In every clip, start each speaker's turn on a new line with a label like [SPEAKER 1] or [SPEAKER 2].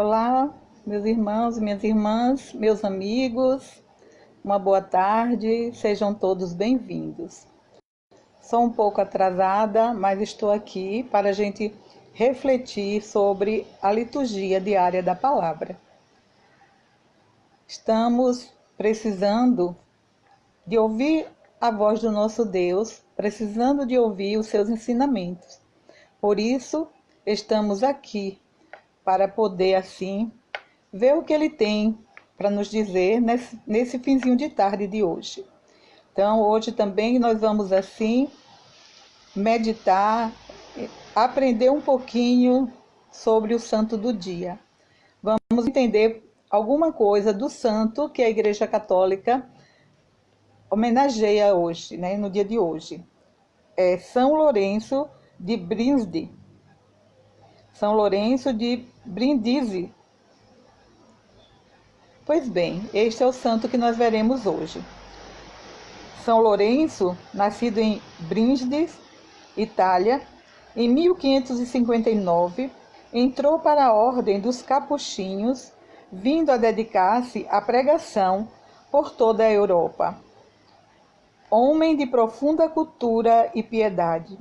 [SPEAKER 1] Olá, meus irmãos e minhas irmãs, meus amigos, uma boa tarde, sejam todos bem-vindos. Sou um pouco atrasada, mas estou aqui para a gente refletir sobre a liturgia diária da palavra. Estamos precisando de ouvir a voz do nosso Deus, precisando de ouvir os seus ensinamentos. Por isso, estamos aqui para poder, assim, ver o que ele tem para nos dizer nesse finzinho de tarde de hoje. Então, hoje também nós vamos, assim, meditar, aprender um pouquinho sobre o santo do dia. Vamos entender alguma coisa do santo que a Igreja Católica homenageia hoje, no dia de hoje. É São Lourenço de Brindisi. São Lourenço de Brindisi. Pois bem, este é o santo que nós veremos hoje. São Lourenço, nascido em Brindisi, Itália, em 1559, entrou para a ordem dos capuchinhos, vindo a dedicar-se à pregação por toda a Europa. Homem de profunda cultura e piedade,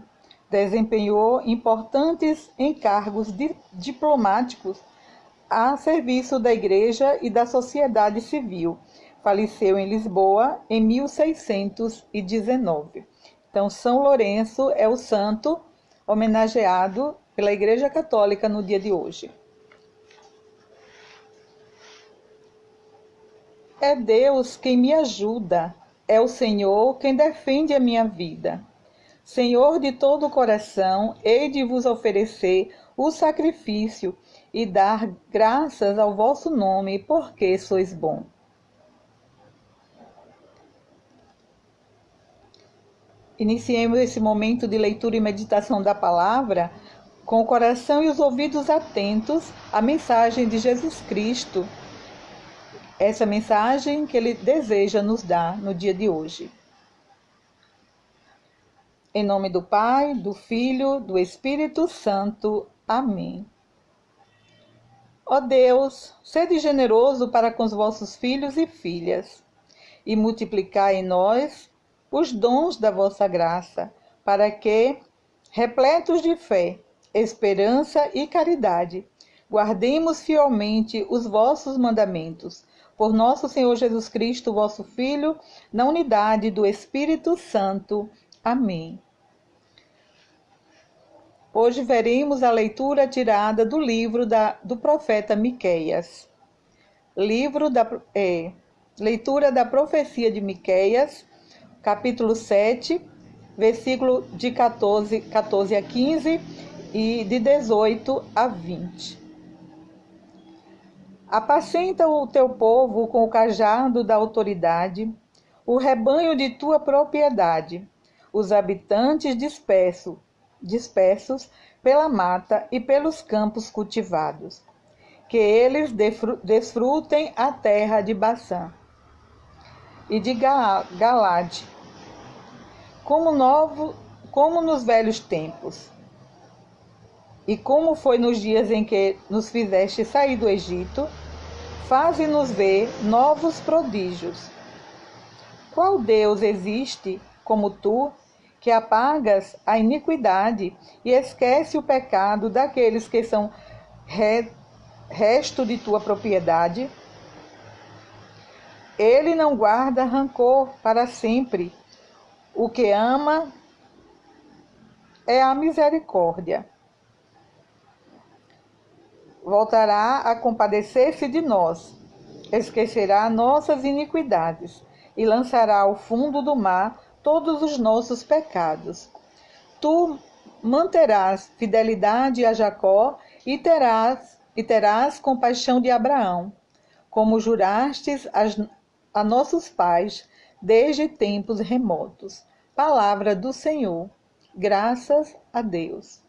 [SPEAKER 1] desempenhou importantes encargos diplomáticos a serviço da Igreja e da sociedade civil. Faleceu em Lisboa em 1619. Então, São Lourenço é o santo homenageado pela Igreja Católica no dia de hoje. É Deus quem me ajuda, é o Senhor quem defende a minha vida. Senhor de todo o coração, hei de vos oferecer o sacrifício e dar graças ao vosso nome, porque sois bom. Iniciemos esse momento de leitura e meditação da palavra com o coração e os ouvidos atentos à mensagem de Jesus Cristo, essa mensagem que Ele deseja nos dar no dia de hoje. Em nome do Pai, do Filho, do Espírito Santo. Amém. Ó Deus, sede generoso para com os vossos filhos e filhas, e multiplicai em nós os dons da vossa graça, para que, repletos de fé, esperança e caridade, guardemos fielmente os vossos mandamentos. Por nosso Senhor Jesus Cristo, vosso Filho, na unidade do Espírito Santo. Amém. Hoje veremos a leitura tirada do livro do profeta Miqueias. Leitura da profecia de Miqueias, capítulo 7, versículo de 14 a 15 e de 18 a 20. Apacenta o teu povo com o cajado da autoridade, o rebanho de tua propriedade, os habitantes dispersos pela mata e pelos campos cultivados. Que eles desfrutem a terra de Baçã e de Galade, como nos velhos tempos, e como foi nos dias em que nos fizeste sair do Egito, faze-nos ver novos prodígios. Qual Deus existe como tu, que apagas a iniquidade e esquece o pecado daqueles que são resto de tua propriedade? Ele não guarda rancor para sempre. O que ama é a misericórdia. Voltará a compadecer-se de nós, esquecerá nossas iniquidades e lançará ao fundo do mar todos os nossos pecados. Tu manterás fidelidade a Jacó e terás compaixão de Abraão, como jurastes a nossos pais desde tempos remotos. Palavra do Senhor. Graças a Deus.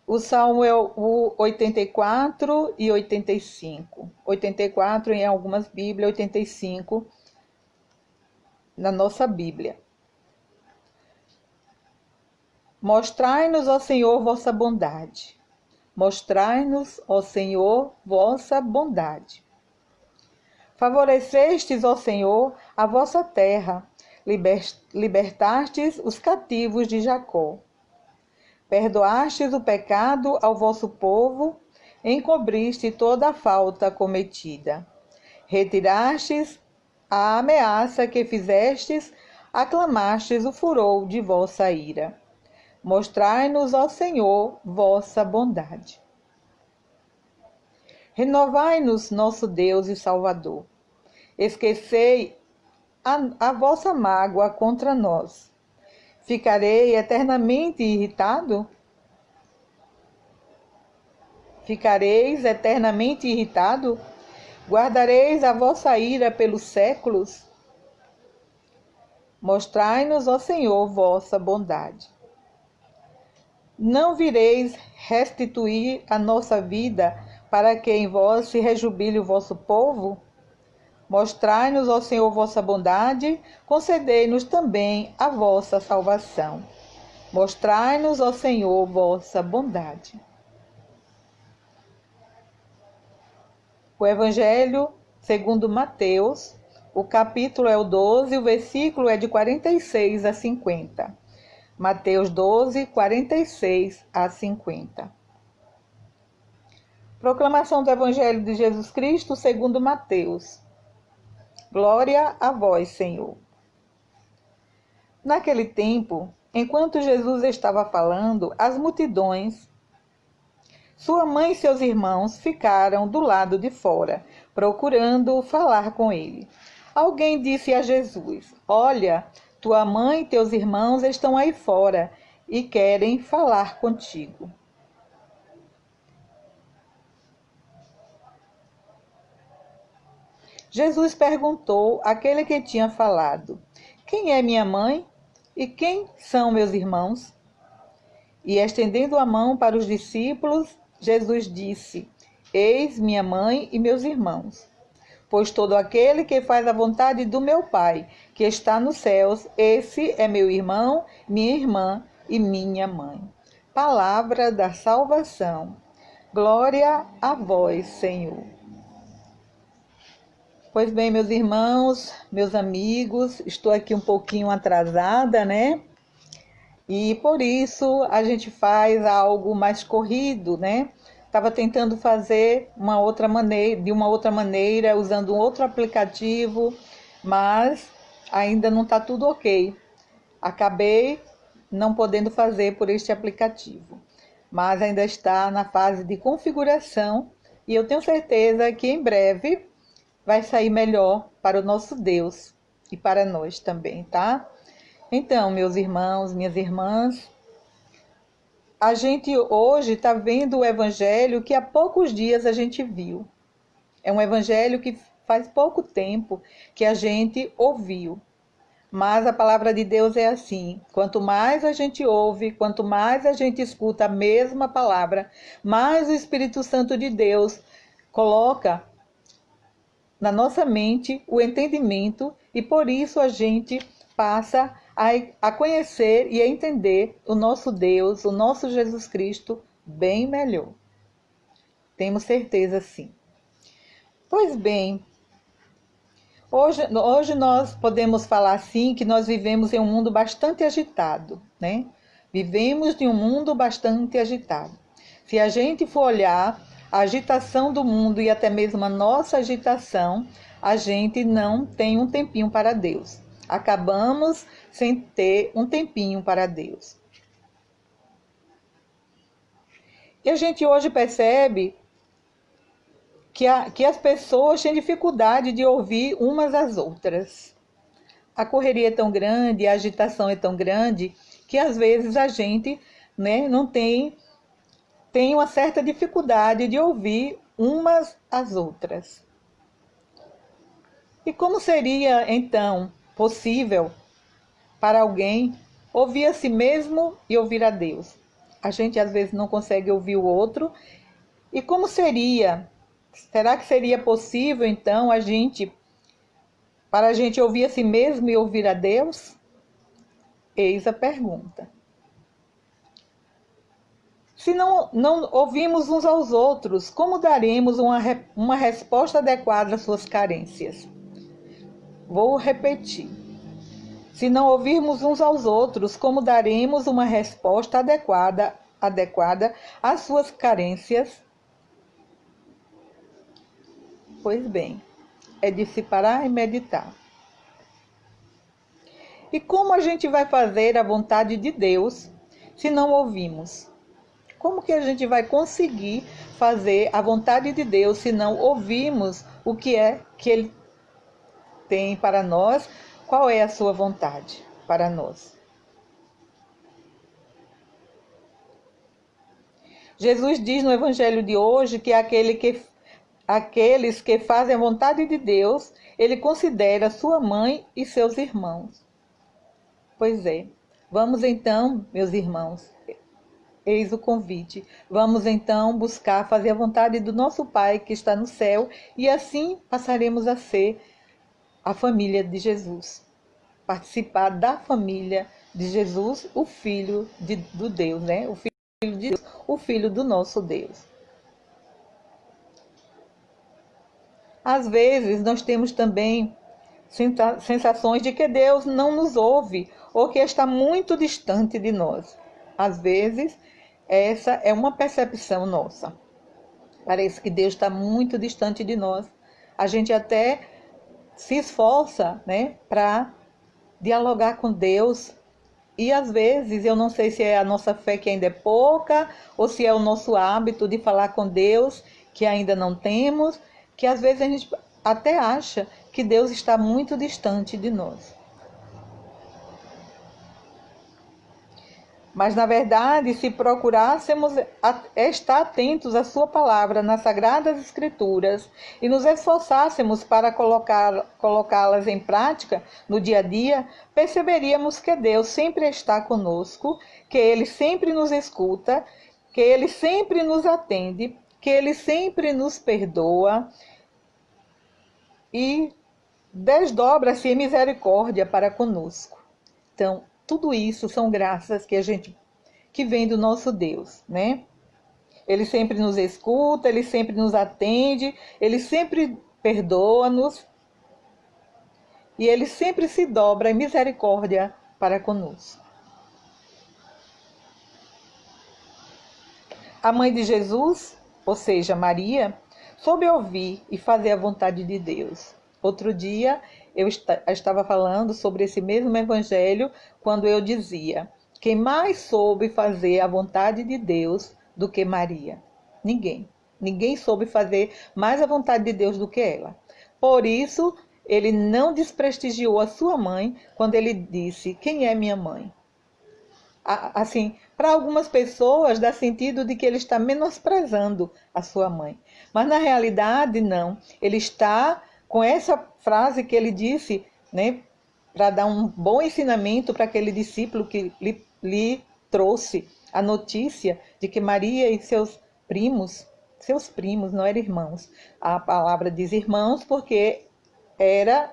[SPEAKER 1] O Salmo é o 84 e 85. 84 em algumas Bíblias, 85 na nossa Bíblia. Mostrai-nos, ó Senhor, vossa bondade. Mostrai-nos, ó Senhor, vossa bondade. Favorecestes, ó Senhor, a vossa terra, libertastes os cativos de Jacó. Perdoastes o pecado ao vosso povo, encobriste toda a falta cometida. Retirastes a ameaça que fizestes, aclamastes o furor de vossa ira. Mostrai-nos, ó Senhor, vossa bondade. Renovai-nos, nosso Deus e Salvador. Esquecei a vossa mágoa contra nós. Ficarei eternamente irritado? Ficareis eternamente irritado? Guardareis a vossa ira pelos séculos? Mostrai-nos, ó Senhor, vossa bondade. Não vireis restituir a nossa vida para que em vós se rejubile o vosso povo? Mostrai-nos, ó Senhor, vossa bondade, concedei-nos também a vossa salvação. Mostrai-nos, ó Senhor, vossa bondade. O Evangelho segundo Mateus, o capítulo é o 12, o versículo é de 46 a 50. Mateus 12, 46 a 50. Proclamação do Evangelho de Jesus Cristo segundo Mateus. Glória a vós, Senhor. Naquele tempo, enquanto Jesus estava falando, as multidões, sua mãe e seus irmãos ficaram do lado de fora, procurando falar com ele. Alguém disse a Jesus: Olha, tua mãe e teus irmãos estão aí fora e querem falar contigo. Jesus perguntou àquele que tinha falado: Quem é minha mãe e quem são meus irmãos? E estendendo a mão para os discípulos, Jesus disse: Eis minha mãe e meus irmãos. Pois todo aquele que faz a vontade do meu Pai, que está nos céus, esse é meu irmão, minha irmã e minha mãe. Palavra da salvação. Glória a vós, Senhor. Pois bem, meus irmãos, meus amigos, estou aqui um pouquinho atrasada, né? E por isso a gente faz algo mais corrido, né? Estava tentando fazer de uma outra maneira, usando um outro aplicativo, mas ainda não está tudo ok. Acabei não podendo fazer por este aplicativo, mas ainda está na fase de configuração e eu tenho certeza que em breve vai sair melhor para o nosso Deus e para nós também, tá? Então, meus irmãos, minhas irmãs, a gente hoje está vendo o evangelho que há poucos dias a gente viu. É um evangelho que faz pouco tempo que a gente ouviu. Mas a palavra de Deus é assim: quanto mais a gente ouve, quanto mais a gente escuta a mesma palavra, mais o Espírito Santo de Deus coloca na nossa mente o entendimento e por isso a gente passa a conhecer e a entender o nosso Deus, o nosso Jesus Cristo bem melhor. Temos certeza sim. Pois bem, hoje nós podemos falar assim que nós vivemos em um mundo bastante agitado, né? Vivemos em um mundo bastante agitado. Se a gente for olhar a agitação do mundo e até mesmo a nossa agitação, a gente não tem um tempinho para Deus. Acabamos sem ter um tempinho para Deus. E a gente hoje percebe que as pessoas têm dificuldade de ouvir umas às outras. A correria é tão grande, a agitação é tão grande, que às vezes a gente, né, não tem uma certa dificuldade de ouvir umas às outras. E como seria, então, possível para alguém ouvir a si mesmo e ouvir a Deus? A gente às vezes não consegue ouvir o outro. E como seria? Será que seria possível, então, para a gente ouvir a si mesmo e ouvir a Deus? Eis a pergunta. Se não ouvimos uns aos outros, como daremos uma resposta adequada às suas carências? Vou repetir. Se não ouvirmos uns aos outros, como daremos uma resposta adequada às suas carências? Pois bem, é de se parar e meditar. E como a gente vai fazer a vontade de Deus se não ouvimos? Como que a gente vai conseguir fazer a vontade de Deus se não ouvirmos o que é que Ele tem para nós? Qual é a sua vontade para nós? Jesus diz no Evangelho de hoje que aqueles que fazem a vontade de Deus, Ele considera sua mãe e seus irmãos. Pois é, vamos então, meus irmãos, eis o convite. Vamos então buscar fazer a vontade do nosso Pai que está no céu e assim passaremos a ser a família de Jesus. Participar da família de Jesus, o Filho do Deus, né? O Filho de Deus, o Filho do nosso Deus. Às vezes nós temos também sensações de que Deus não nos ouve ou que está muito distante de nós. Às vezes, essa é uma percepção nossa. Parece que Deus está muito distante de nós. A gente até se esforça, né, para dialogar com Deus. E às vezes, eu não sei se é a nossa fé que ainda é pouca, ou se é o nosso hábito de falar com Deus que ainda não temos, que às vezes a gente até acha que Deus está muito distante de nós. Mas, na verdade, se procurássemos estar atentos à sua palavra nas Sagradas Escrituras e nos esforçássemos para colocá-las em prática no dia a dia, perceberíamos que Deus sempre está conosco, que Ele sempre nos escuta, que Ele sempre nos atende, que Ele sempre nos perdoa e desdobra-se em misericórdia para conosco. Então, tudo isso são graças que vem do nosso Deus, né? Ele sempre nos escuta, Ele sempre nos atende, Ele sempre perdoa-nos e Ele sempre se dobra em misericórdia para conosco. A mãe de Jesus, ou seja, Maria, soube ouvir e fazer a vontade de Deus. Outro dia, eu estava falando sobre esse mesmo evangelho quando eu dizia: quem mais soube fazer a vontade de Deus do que Maria? Ninguém. Ninguém soube fazer mais a vontade de Deus do que ela. Por isso, ele não desprestigiou a sua mãe quando ele disse: quem é minha mãe? Assim, para algumas pessoas dá sentido de que ele está menosprezando a sua mãe. Mas na realidade, não. Ele está com essa frase que ele disse, né, para dar um bom ensinamento para aquele discípulo que lhe trouxe a notícia de que Maria e seus primos, não eram irmãos. A palavra diz irmãos porque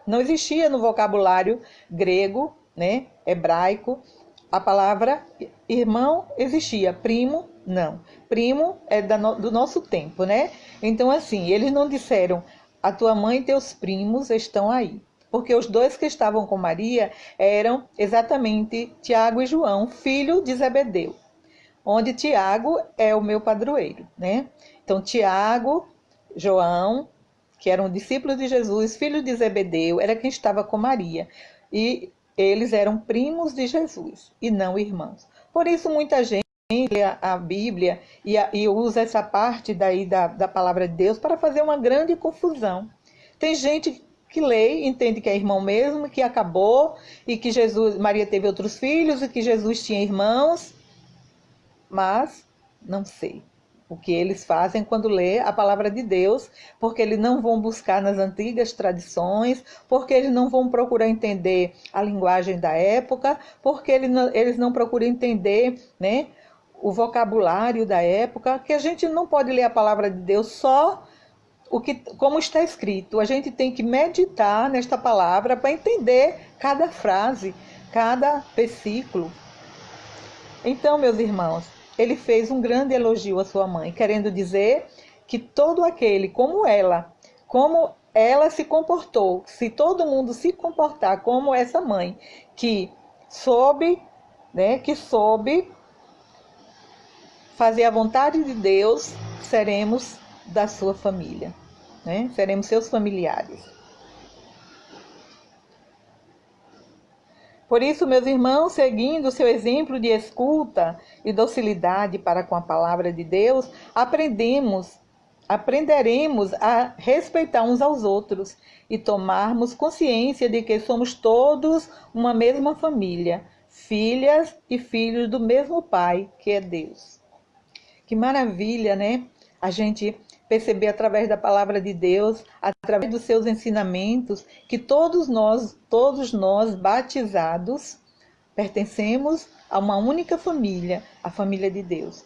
[SPEAKER 1] não existia no vocabulário grego, né, hebraico, a palavra irmão existia, primo não. Primo é do nosso tempo, né? Então assim, eles não disseram: a tua mãe e teus primos estão aí. Porque os dois que estavam com Maria eram exatamente Tiago e João, filho de Zebedeu. Onde Tiago é o meu padroeiro, né? Então Tiago, João, que eram discípulos de Jesus, filho de Zebedeu, era quem estava com Maria. E eles eram primos de Jesus e não irmãos. Por isso muita gente lê a Bíblia e usa essa parte daí da palavra de Deus para fazer uma grande confusão. Tem gente que lê e entende que é irmão mesmo, que acabou, e que Maria teve outros filhos, e que Jesus tinha irmãos, mas não sei o que eles fazem quando lê a palavra de Deus, porque eles não vão buscar nas antigas tradições, porque eles não vão procurar entender a linguagem da época, porque eles não procuram entender, né, o vocabulário da época, que a gente não pode ler a palavra de Deus só como está escrito. A gente tem que meditar nesta palavra para entender cada frase, cada versículo. Então, meus irmãos, ele fez um grande elogio à sua mãe, querendo dizer que todo aquele, como ela se comportou, se todo mundo se comportar como essa mãe, que soube fazer a vontade de Deus, seremos da sua família, né? Seremos seus familiares. Por isso, meus irmãos, seguindo o seu exemplo de escuta e docilidade para com a palavra de Deus, aprenderemos a respeitar uns aos outros e tomarmos consciência de que somos todos uma mesma família, filhas e filhos do mesmo Pai, que é Deus. Que maravilha, né? A gente perceber através da palavra de Deus, através dos seus ensinamentos, que todos nós batizados, pertencemos a uma única família, a família de Deus.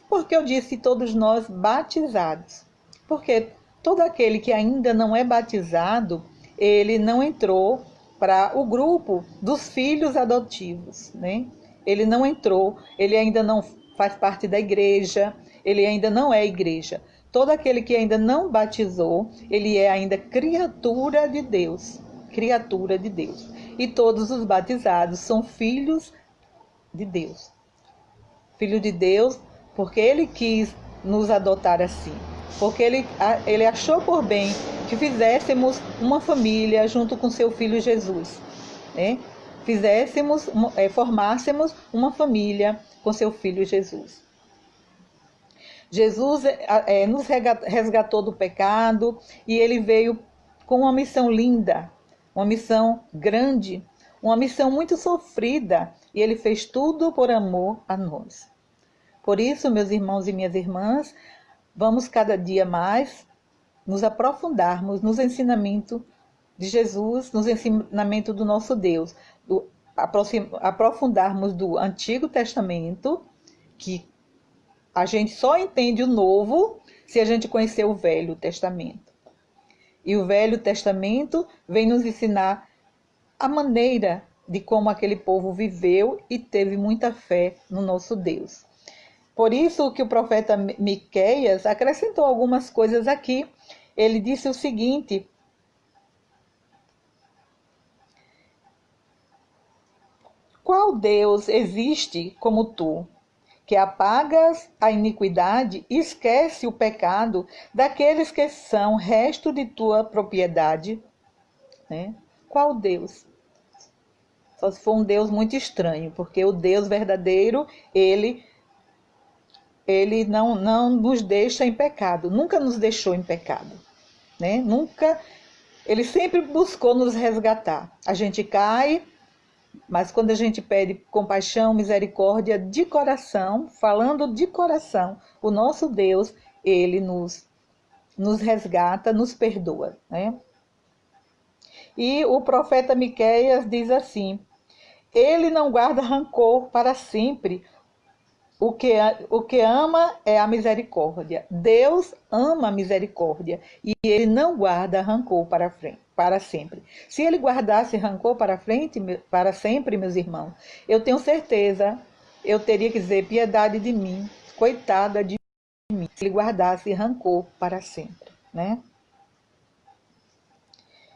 [SPEAKER 1] Por que eu disse todos nós batizados? Porque todo aquele que ainda não é batizado, ele não entrou para o grupo dos filhos adotivos, né? Ele não entrou, ele ainda não faz parte da igreja, ele ainda não é igreja. Todo aquele que ainda não batizou, ele é ainda criatura de Deus, criatura de Deus. E todos os batizados são filhos de Deus. Filho de Deus, porque ele quis nos adotar assim. Porque ele achou por bem que fizéssemos uma família junto com seu filho Jesus, né? Formássemos uma família com seu filho Jesus. Jesus nos resgatou do pecado e ele veio com uma missão linda, uma missão grande, uma missão muito sofrida, e ele fez tudo por amor a nós. Por isso, meus irmãos e minhas irmãs, vamos cada dia mais nos aprofundarmos nos ensinamentos de Jesus, nos ensinamentos do nosso Deus, aprofundarmos do Antigo Testamento, que a gente só entende o Novo se a gente conhecer o Velho Testamento. E o Velho Testamento vem nos ensinar a maneira de como aquele povo viveu e teve muita fé no nosso Deus. Por isso que o profeta Miqueias acrescentou algumas coisas aqui. Ele disse o seguinte: qual Deus existe como tu, que apagas a iniquidade e esquece o pecado daqueles que são resto de tua propriedade? Né? Qual Deus? Só se for um Deus muito estranho, porque o Deus verdadeiro, ele não nos deixa em pecado, nunca nos deixou em pecado, né? Nunca, ele sempre buscou nos resgatar. A gente cai, mas quando a gente pede compaixão, misericórdia de coração, falando de coração, o nosso Deus, ele nos resgata, nos perdoa, né? E o profeta Miqueias diz assim: ele não guarda rancor para sempre. O que ama é a misericórdia. Deus ama a misericórdia e ele não guarda rancor para sempre. Se ele guardasse rancor para sempre, meus irmãos, eu tenho certeza, eu teria que dizer: piedade de mim, coitada de mim, se ele guardasse rancor para sempre, né?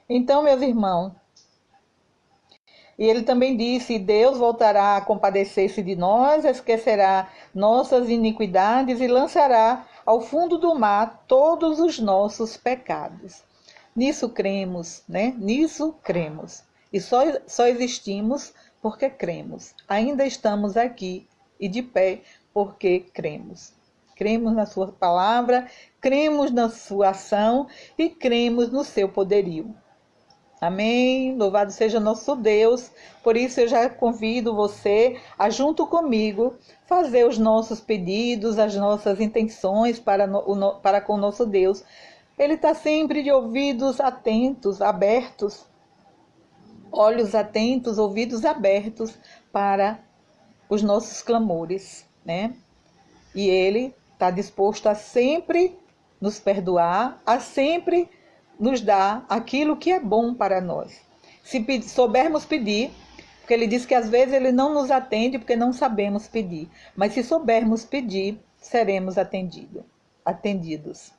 [SPEAKER 1] Então, meus irmãos, e ele também disse: Deus voltará a compadecer-se de nós, esquecerá nossas iniquidades e lançará ao fundo do mar todos os nossos pecados. Nisso cremos, né? Nisso cremos. E só existimos porque cremos. Ainda estamos aqui e de pé porque cremos. Cremos na sua palavra, cremos na sua ação e cremos no seu poderio. Amém? Louvado seja nosso Deus. Por isso eu já convido você a, junto comigo, fazer os nossos pedidos, as nossas intenções para com o nosso Deus. Ele está sempre de ouvidos atentos, abertos, olhos atentos, ouvidos abertos para os nossos clamores, né? E ele está disposto a sempre nos perdoar, a sempre nos dá aquilo que é bom para nós. Se soubermos pedir, Porque ele diz que às vezes ele não nos atende porque não sabemos pedir. Mas se soubermos pedir, seremos atendidos.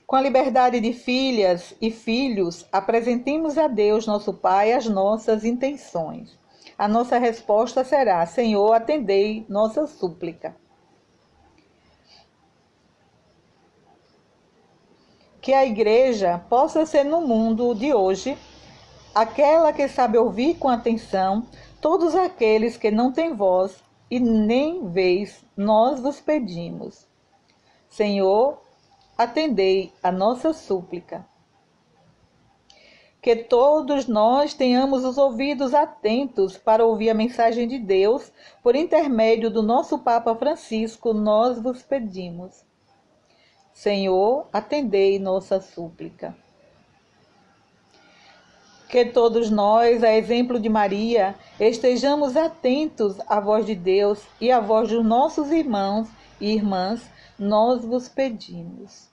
[SPEAKER 1] Com a liberdade de filhas e filhos, apresentemos a Deus, nosso Pai, as nossas intenções. A nossa resposta será: Senhor, atendei nossa súplica. Que a igreja possa ser no mundo de hoje aquela que sabe ouvir com atenção todos aqueles que não têm voz e nem vez, nós vos pedimos. Senhor, atendei a nossa súplica. Que todos nós tenhamos os ouvidos atentos para ouvir a mensagem de Deus, por intermédio do nosso Papa Francisco, nós vos pedimos. Senhor, atendei nossa súplica. Que todos nós, a exemplo de Maria, estejamos atentos à voz de Deus e à voz dos nossos irmãos e irmãs, nós vos pedimos.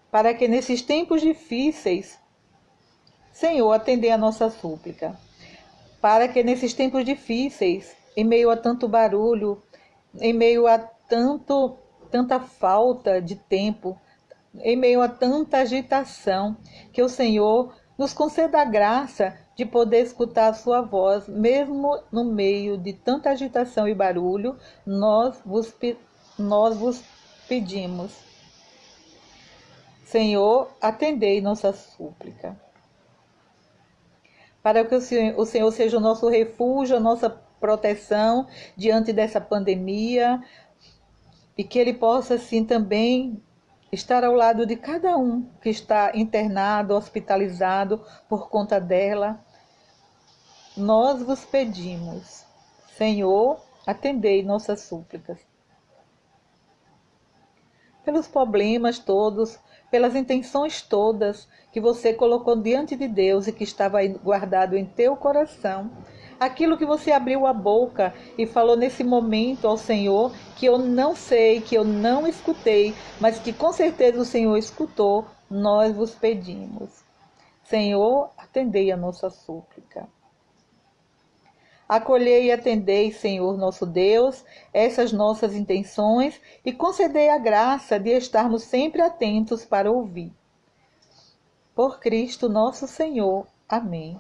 [SPEAKER 1] Para que nesses tempos difíceis, Senhor, atendei a nossa súplica. Para que nesses tempos difíceis, em meio a tanto barulho, em meio a tanta falta de tempo, em meio a tanta agitação, que o Senhor nos conceda a graça de poder escutar a sua voz, mesmo no meio de tanta agitação e barulho, nós vos pedimos. Senhor, atendei nossa súplica. Para que o Senhor seja o nosso refúgio, a nossa proteção diante dessa pandemia, e que Ele possa, assim, também estar ao lado de cada um que está internado, hospitalizado por conta dela. Nós vos pedimos, Senhor, atendei nossas súplicas. Pelos problemas todos, pelas intenções todas que você colocou diante de Deus e que estava guardado em teu coração, aquilo que você abriu a boca e falou nesse momento ao Senhor, que eu não sei, que eu não escutei, mas que com certeza o Senhor escutou, nós vos pedimos. Senhor, atendei a nossa súplica. Acolhei e atendei, Senhor nosso Deus, essas nossas intenções e concedei a graça de estarmos sempre atentos para ouvir. Por Cristo nosso Senhor. Amém.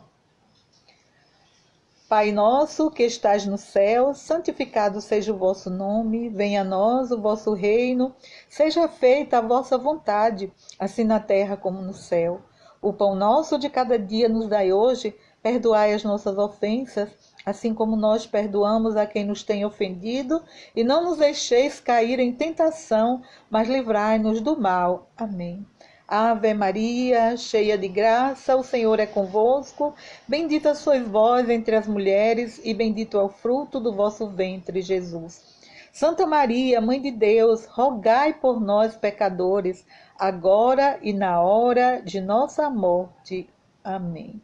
[SPEAKER 1] Pai nosso que estás no céu, santificado seja o vosso nome, venha a nós o vosso reino, seja feita a vossa vontade, assim na terra como no céu. O pão nosso de cada dia nos dai hoje, perdoai as nossas ofensas, assim como nós perdoamos a quem nos tem ofendido, e não nos deixeis cair em tentação, mas livrai-nos do mal. Amém. Ave Maria, cheia de graça, o Senhor é convosco. Bendita sois vós entre as mulheres, e bendito é o fruto do vosso ventre, Jesus. Santa Maria, Mãe de Deus, rogai por nós, pecadores, agora e na hora de nossa morte. Amém.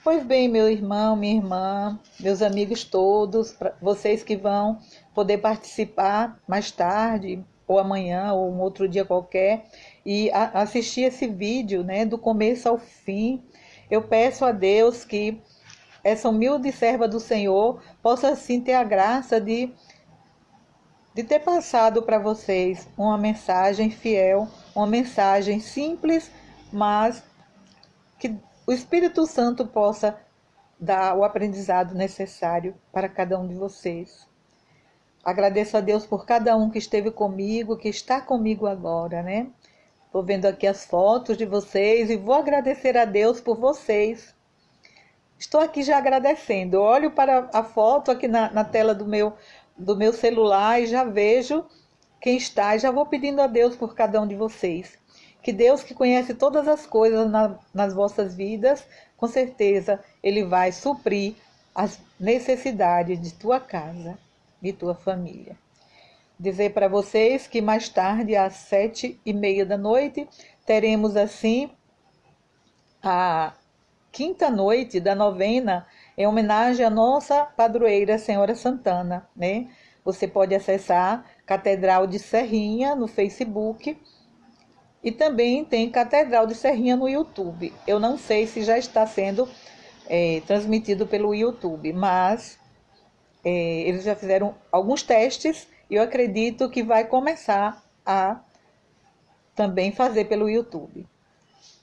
[SPEAKER 1] Pois bem, meu irmão, minha irmã, meus amigos todos, vocês que vão poder participar mais tarde, ou amanhã, ou um outro dia qualquer, e assistir esse vídeo, né, do começo ao fim, eu peço a Deus que essa humilde serva do Senhor possa assim ter a graça de ter passado para vocês uma mensagem fiel, uma mensagem simples, mas que o Espírito Santo possa dar o aprendizado necessário para cada um de vocês. Agradeço a Deus por cada um que esteve comigo, que está comigo agora, né? Estou vendo aqui as fotos de vocês e vou agradecer a Deus por vocês. Estou aqui já agradecendo. Eu olho para a foto aqui na tela do meu celular e já vejo quem está. E já vou pedindo a Deus por cada um de vocês. Que Deus, que conhece todas as coisas nas vossas vidas, com certeza Ele vai suprir as necessidades de tua casa, de tua família. Dizer para vocês que mais tarde, às 7h30 da noite, teremos assim a quinta noite da novena em homenagem à nossa padroeira Senhora Santana, né? Você pode acessar Catedral de Serrinha no Facebook E também tem Catedral de Serrinha no YouTube. Eu não sei se já está sendo transmitido pelo YouTube, mas eles já fizeram alguns testes e eu acredito que vai começar a também fazer pelo YouTube.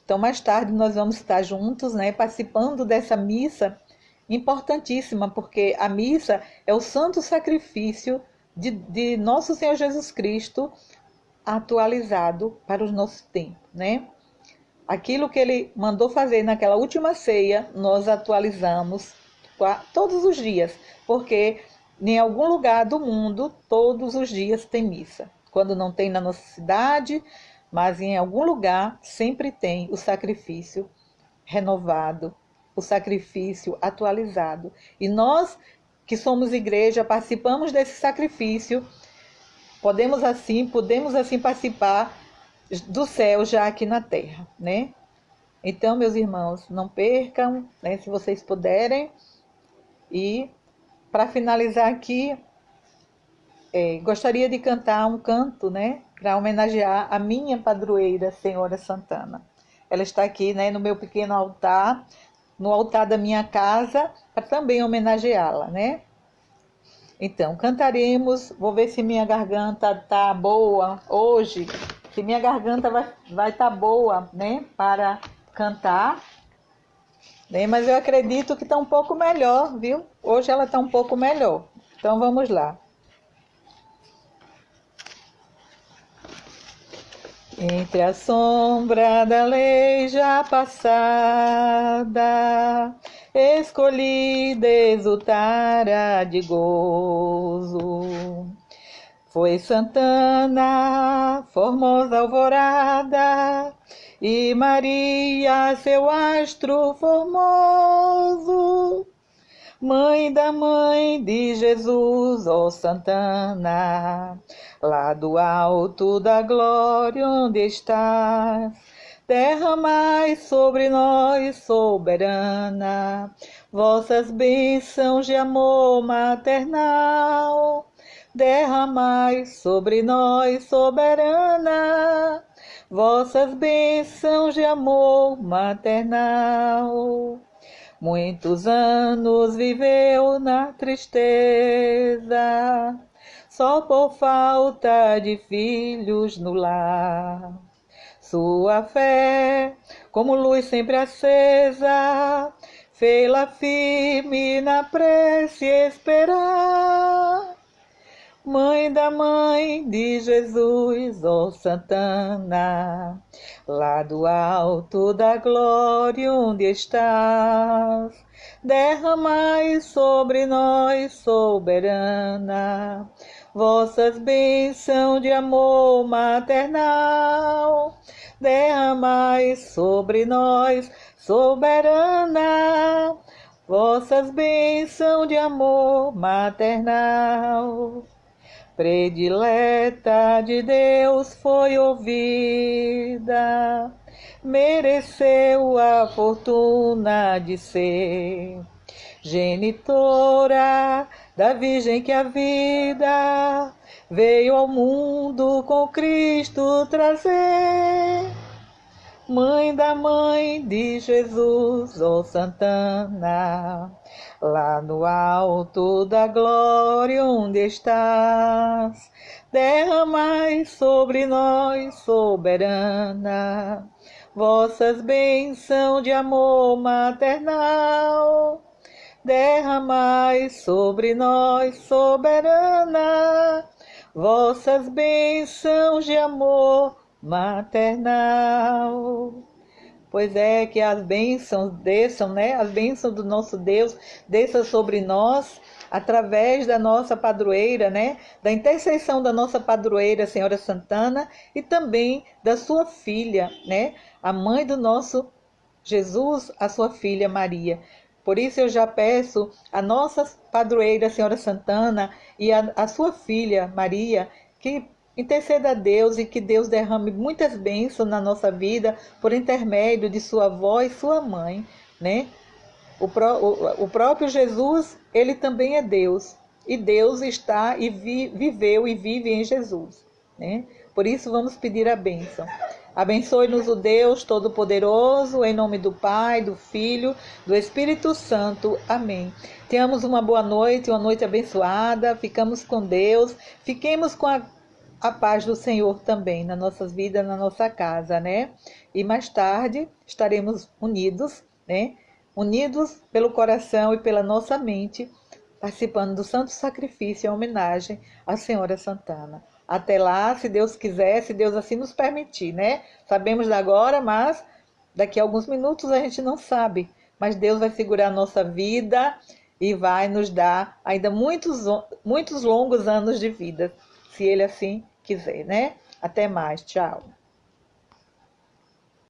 [SPEAKER 1] Então, mais tarde nós vamos estar juntos, né, participando dessa missa importantíssima, porque a missa é o santo sacrifício de nosso Senhor Jesus Cristo atualizado para os nossos tempos, né? Aquilo que ele mandou fazer naquela última ceia, nós atualizamos todos os dias, porque em algum lugar do mundo, todos os dias tem missa. Quando não tem na nossa cidade, mas em algum lugar sempre tem o sacrifício renovado, o sacrifício atualizado. E nós que somos igreja, participamos desse sacrifício, podemos assim participar do céu já aqui na terra, né? Então, meus irmãos, não percam, né, se vocês puderem. E para finalizar aqui, gostaria de cantar um canto, né, para homenagear a minha padroeira, Senhora Santana. Ela está aqui, né, no meu pequeno altar, no altar da minha casa, para também homenageá-la, né? Então, cantaremos, vou ver se minha garganta tá boa hoje, se minha garganta vai tá boa, né, para cantar, né? Mas eu acredito que está um pouco melhor, viu? Hoje ela está um pouco melhor. Então, vamos lá. Entre a sombra da lei já passada, escolhida exultara de gozo. Foi Santana, formosa alvorada, e Maria, seu astro formoso. Mãe da mãe de Jesus, ó Santana, lá do alto da glória onde estás, derramai sobre nós, soberana, vossas bênçãos de amor maternal. Derramai sobre nós, soberana, vossas bênçãos de amor maternal. Muitos anos viveu na tristeza, só por falta de filhos no lar. Sua fé, como luz sempre acesa, fê-la firme na prece esperar. Mãe da mãe de Jesus, ó Santana, lá do alto da glória onde estás, derramai sobre nós, soberana, vossas bênçãos de amor maternal. Derramai sobre nós, soberana, vossas bênçãos de amor maternal. Predileta de Deus foi ouvida, mereceu a fortuna de ser genitora da Virgem que a vida veio ao mundo com Cristo trazer. Mãe da mãe de Jesus, ó Santana, lá no alto da glória onde estás, derramai sobre nós, soberana, vossas bênçãos de amor maternal. Derramai sobre nós, soberana, vossas bênçãos de amor maternal. Pois é, que as bênçãos desçam, né? As bênçãos do nosso Deus desçam sobre nós através da nossa padroeira, né? Da intercessão da nossa padroeira, Senhora Santana, e também da sua filha, né? A mãe do nosso Jesus, a sua filha Maria. Por isso eu já peço a nossa padroeira, Senhora Santana, e a sua filha Maria, que interceda a Deus e que Deus derrame muitas bênçãos na nossa vida por intermédio de sua avó e sua mãe, né? O próprio Jesus, ele também é Deus. E Deus está e viveu e vive em Jesus, né? Por isso vamos pedir a bênção. Abençoe-nos o Deus Todo-Poderoso, em nome do Pai, do Filho, do Espírito Santo. Amém. Tenhamos uma boa noite, uma noite abençoada. Ficamos com Deus. Fiquemos com a paz do Senhor também nas nossas vidas, na nossa casa, né? E mais tarde estaremos unidos, né? Unidos pelo coração e pela nossa mente, participando do Santo Sacrifício em homenagem à Senhora Santana. Até lá, se Deus quiser, se Deus assim nos permitir, né? Sabemos de agora, mas daqui a alguns minutos a gente não sabe. Mas Deus vai segurar a nossa vida e vai nos dar ainda muitos longos anos de vida, se Ele assim quiser, né? Até mais, tchau.